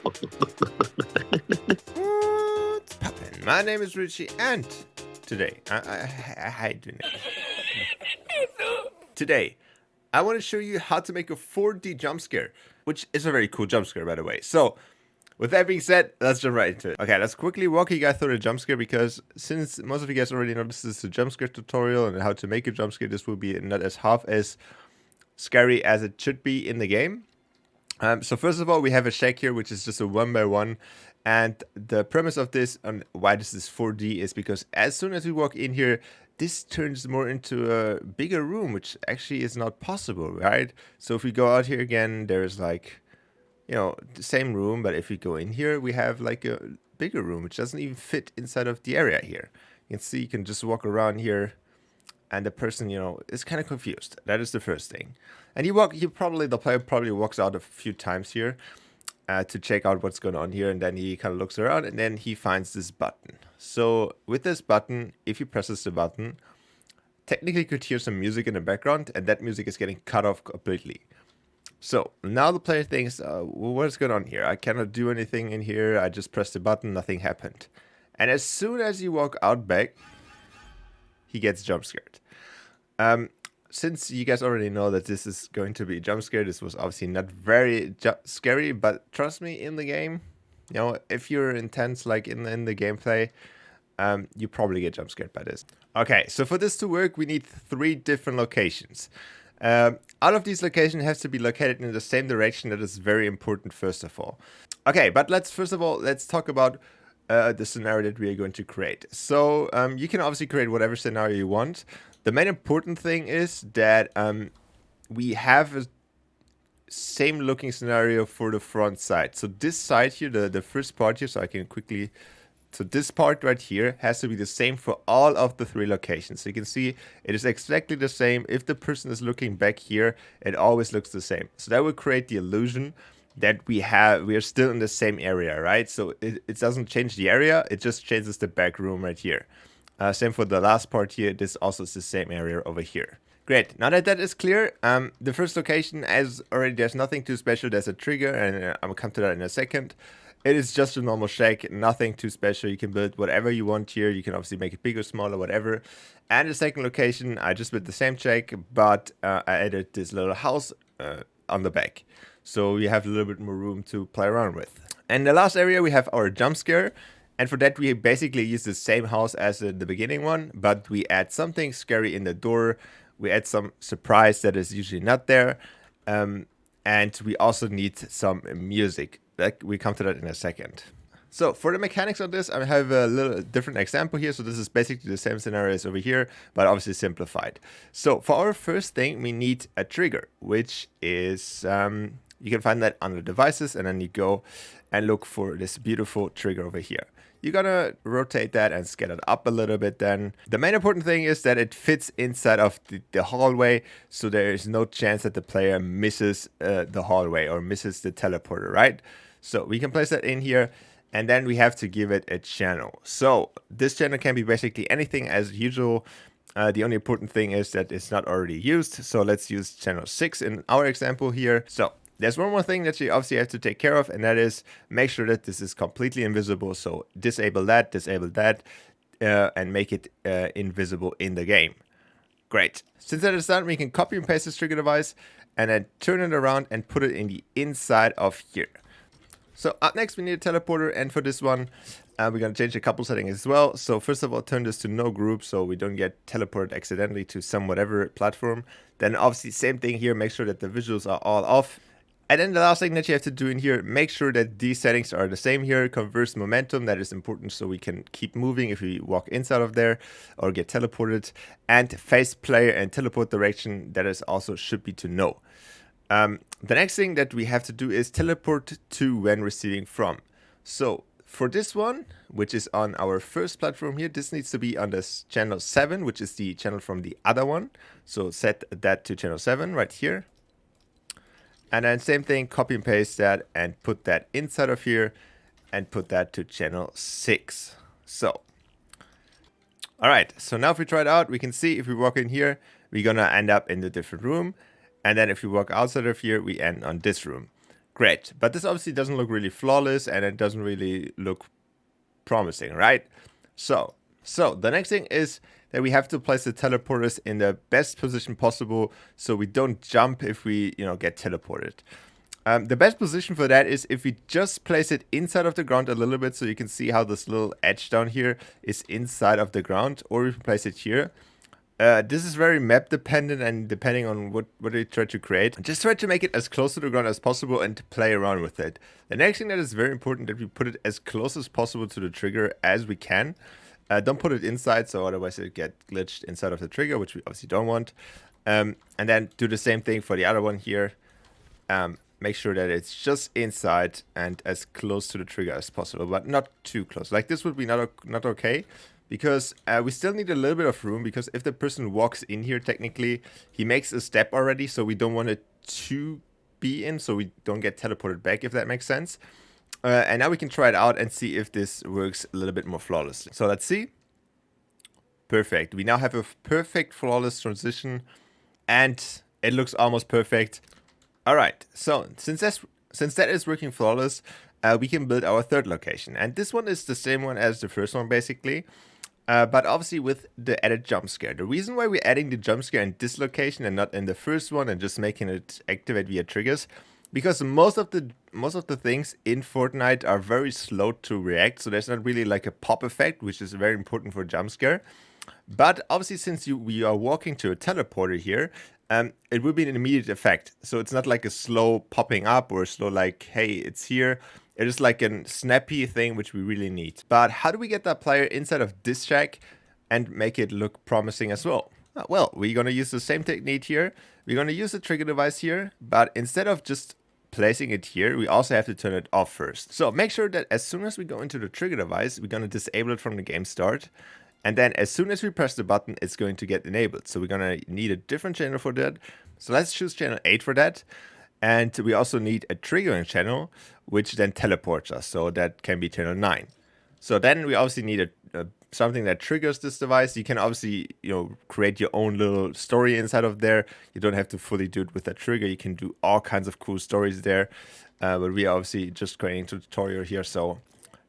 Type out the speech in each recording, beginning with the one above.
What's poppin'? My name is Richie, and today, I do know. Today, I want to show you how to make a 4D jump scare, which is a very cool jump scare, by the way. So, with that being said, let's jump right into it. Okay, let's quickly walk you guys through the jump scare, because since most of you guys already know this is a jump scare tutorial and how to make a jump scare, this will be not as half as scary as it should be in the game. So first of all, we have a shack here, which is just a 1x1. And the premise of this and why this is 4D is because as soon as we walk in here, this turns more into a bigger room, which actually is not possible, right? So if we go out here again, there's like, you know, the same room. But if we go in here, we have like a bigger room, which doesn't even fit inside of the area here. You can see you can just walk around here. And the person, you know, is kind of confused. That is the first thing. And the player probably walks out a few times here to check out what's going on here. And then he kind of looks around and then he finds this button. So with this button, if he presses the button, technically you could hear some music in the background and that music is getting cut off completely. So now the player thinks, well, what's going on here? I cannot do anything in here. I just pressed the button, nothing happened. And as soon as you walk out back, he gets jump scared. Since you guys already know that this is going to be a jump scare, this was obviously not very scary, but trust me, in the game, you know, if you're intense like in the gameplay, you probably get jump scared by this. Okay, so for this to work, we need 3 different locations. All of these locations have to be located in the same direction. That is very important, first of all. Okay, but let's talk about the scenario that we are going to create. So you can obviously create whatever scenario you want. The main important thing is that we have a same looking scenario for the front side. So this side here, the first part here, so this part right here has to be the same for all of the 3 locations. So you can see it is exactly the same. If the person is looking back here, it always looks the same. So that will create the illusion that we are still in the same area, right? So it doesn't change the area, it just changes the back room right here. Same for the last part here, this also is the same area over here. Great, now that is clear, the first location, as already there's nothing too special, there's a trigger, and I'll come to that in a second. It is just a normal shack, nothing too special. You can build whatever you want here, you can obviously make it bigger, smaller, whatever. And the second location, I just built the same shack, but I added this little house on the back. So you have a little bit more room to play around with. And the last area, we have our jump scare. And for that, we basically use the same house as the beginning one, but we add something scary in the door. We add some surprise that is usually not there. And we also need some music. We come to that in a second. So for the mechanics of this, I have a little different example here. So this is basically the same scenario as over here, but obviously simplified. So for our first thing, we need a trigger, which is, you can find that under devices, and then you go and look for this beautiful trigger over here. You're gonna rotate that and scale it up a little bit then. The main important thing is that it fits inside of the hallway, so there is no chance that the player misses the hallway or misses the teleporter, right? So we can place that in here, and then we have to give it a channel. So this channel can be basically anything as usual. The only important thing is that it's not already used. So let's use channel 6 in our example here. So there's one more thing that you obviously have to take care of, and that is make sure that this is completely invisible. So disable that, and make it invisible in the game. Great. Since that is done, we can copy and paste this trigger device and then turn it around and put it in the inside of here. So up next, we need a teleporter, and for this one, we're going to change a couple settings as well. So first of all, turn this to no group so we don't get teleported accidentally to some whatever platform. Then obviously same thing here, make sure that the visuals are all off. And then the last thing that you have to do in here, make sure that these settings are the same here. Converse momentum, that is important so we can keep moving if we walk inside of there or get teleported. And face player and teleport direction, that is also should be to no. The next thing that we have to do is teleport to when receiving from. So for this one, which is on our first platform here, this needs to be on this channel 7, which is the channel from the other one. So set that to channel 7 right here. And then same thing, copy and paste that and put that inside of here and put that to channel 6. So, all right, so now if we try it out, we can see if we walk in here, we're gonna end up in a different room. And then if we walk outside of here, we end on this room. Great, but this obviously doesn't look really flawless and it doesn't really look promising, right? So the next thing is that we have to place the teleporters in the best position possible so we don't jump if we, get teleported. The best position for that is if we just place it inside of the ground a little bit, so you can see how this little edge down here is inside of the ground, or if we place it here. This is very map dependent and depending on what you try to create. Just try to make it as close to the ground as possible and play around with it. The next thing that is very important, that we put it as close as possible to the trigger as we can. Don't put it inside, so otherwise it get glitched inside of the trigger, which we obviously don't want. And then do the same thing for the other one here. Make sure that it's just inside and as close to the trigger as possible, but not too close. Like this would be not okay, because we still need a little bit of room, because if the person walks in here, technically, he makes a step already, so we don't want it to be in, so we don't get teleported back, if that makes sense. And now we can try it out and see if this works a little bit more flawlessly. So let's see. Perfect. We now have a perfect flawless transition, and it looks almost perfect. Alright, so since that is working flawless, we can build our third location. And this one is the same one as the first one, basically. But obviously with the added jump scare. The reason why we're adding the jump scare in this location and not in the first one and just making it activate via triggers, because most of the things in Fortnite are very slow to react, so there's not really like a pop effect, which is very important for jump scare. But obviously, since we are walking to a teleporter here, it will be an immediate effect. So it's not like a slow popping up or a slow like, hey, it's here. It is like a snappy thing, which we really need. But how do we get that player inside of this shack and make it look promising as well? Well, we're going to use the same technique here. We're going to use the trigger device here, but instead of just placing it here, we also have to turn it off first. So make sure that as soon as we go into the trigger device, we're going to disable it from the game start. And then as soon as we press the button, it's going to get enabled. So we're going to need a different channel for that. So let's choose channel 8 for that. And we also need a triggering channel, which then teleports us. So that can be channel 9. So then we obviously need something that triggers this device. You can obviously, create your own little story inside of there. You don't have to fully do it with a trigger. You can do all kinds of cool stories there. But we are obviously just creating a tutorial here. So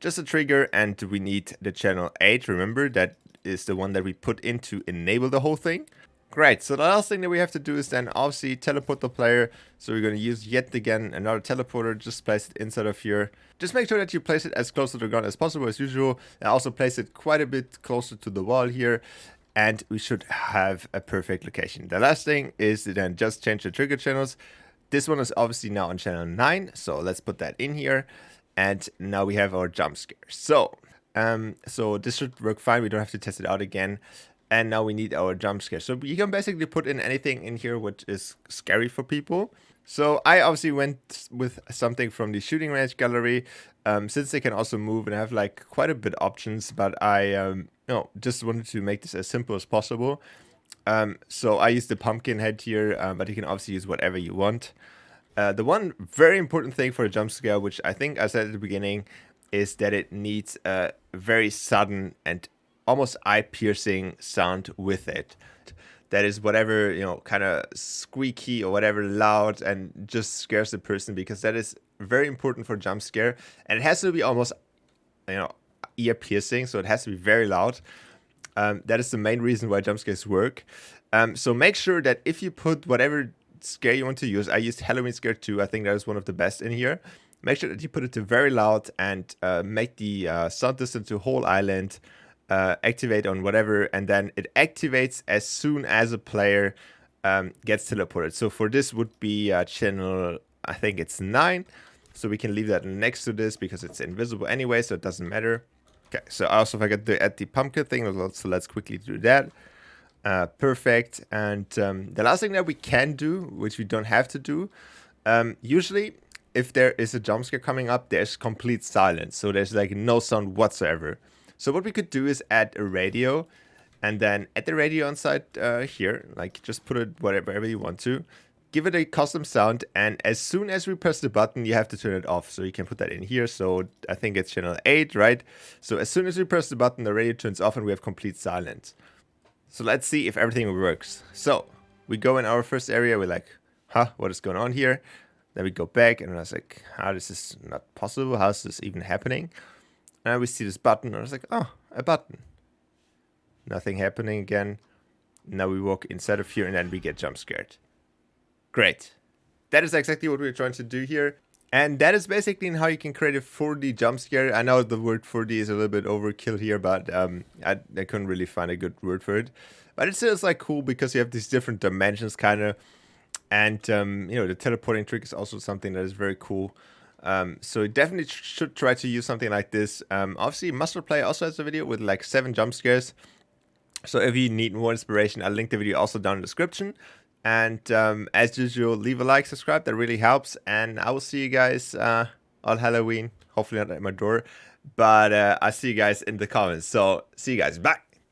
just a trigger, and we need the channel 8. Remember, that is the one that we put in to enable the whole thing. Great, so the last thing that we have to do is then obviously teleport the player. So we're going to use yet again another teleporter, just place it inside of here. Just make sure that you place it as close to the ground as possible as usual. And also place it quite a bit closer to the wall here. And we should have a perfect location. The last thing is to then just change the trigger channels. This one is obviously now on channel 9, so let's put that in here. And now we have our jump scare. So this should work fine. We don't have to test it out again. And now we need our jump scare. So you can basically put in anything in here which is scary for people. So I obviously went with something from the shooting range gallery, since they can also move and have like quite a bit of options. But I just wanted to make this as simple as possible. So I used the pumpkin head here, but you can obviously use whatever you want. The one very important thing for a jump scare, which I think I said at the beginning, is that it needs a very sudden and almost eye-piercing sound with it. That is whatever, kind of squeaky or whatever loud and just scares the person, because that is very important for jump scare. And it has to be almost, ear-piercing, so it has to be very loud. That is the main reason why jump scares work. So make sure that if you put whatever scare you want to use, I used Halloween Scare 2, I think that is one of the best in here. Make sure that you put it to very loud and make the sound distance to whole island, activate on whatever, and then it activates as soon as a player gets teleported. So for this would be channel, I think it's 9. So we can leave that next to this because it's invisible anyway, so it doesn't matter. Okay, so I also forgot to add the pumpkin thing, so let's quickly do that. Perfect. And the last thing that we can do, which we don't have to do, usually if there is a jump scare coming up, there's complete silence. So there's like no sound whatsoever. So what we could do is add a radio, and then add the radio inside here, like just put it wherever you want to. Give it a custom sound, and as soon as we press the button, you have to turn it off. So you can put that in here. So I think it's channel 8, right? So as soon as we press the button, the radio turns off and we have complete silence. So let's see if everything works. So we go in our first area. We're like, what is going on here? Then we go back, and I was like, how is this not possible? How is this even happening? And we see this button, and I was like, oh, a button. Nothing happening again. Now we walk inside of here, and then we get jump scared. Great. That is exactly what we're trying to do here. And that is basically how you can create a 4D jump scare. I know the word 4D is a little bit overkill here, but I couldn't really find a good word for it. But it still is like cool because you have these different dimensions kind of. And, the teleporting trick is also something that is very cool. So you definitely should try to use something like this. Obviously, Mustard Play also has a video with like 7 jump scares. So if you need more inspiration, I'll link the video also down in the description. And as usual, leave a like, subscribe, that really helps. And I will see you guys on Halloween. Hopefully not at my door. But I'll see you guys in the comments. So see you guys. Bye.